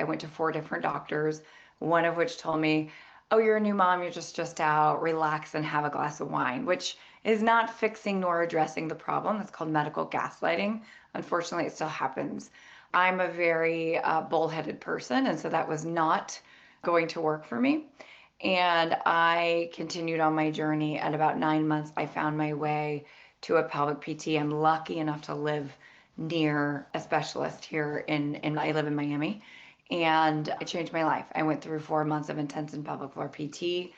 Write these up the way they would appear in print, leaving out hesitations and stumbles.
went to 4 different doctors, one of which told me, oh, you're a new mom, you're just out, relax and have a glass of wine, which is not fixing nor addressing the problem. That's called medical gaslighting. Unfortunately, it still happens. I'm a very bullheaded person, and so that was not going to work for me. And I continued on my journey. At about 9 months, I found my way to a pelvic PT. I'm lucky enough to live near a specialist here in I live in Miami. And it changed my life. I went through 4 months of intensive pelvic floor PT.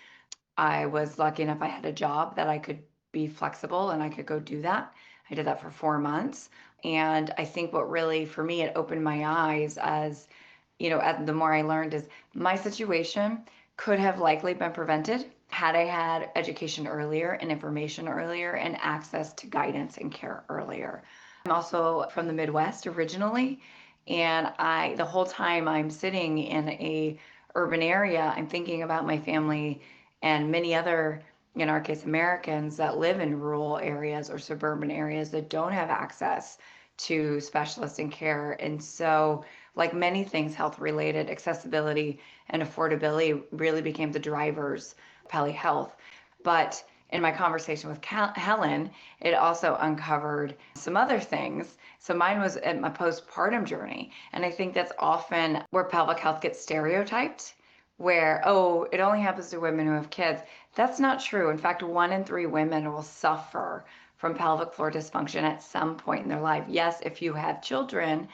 I was lucky enough I had a job that I could be flexible and I could go do that. I did that for 4 months. And I think what really, for me, it opened my eyes as, the more I learned is my situation could have likely been prevented had I had education earlier and information earlier and access to guidance and care earlier. I'm also from the Midwest originally, and the whole time I'm sitting in a urban area, I'm thinking about my family and many other, in our case, Americans that live in rural areas or suburban areas that don't have access to specialists and care. And so, like many things health related, accessibility and affordability really became the drivers of Pelly Health. But in my conversation with Helen, it also uncovered some other things. So mine was at my postpartum journey. And I think that's often where pelvic health gets stereotyped, where, oh, it only happens to women who have kids. That's not true. In fact, 1 in 3 women will suffer from pelvic floor dysfunction at some point in their life. Yes, if you have children,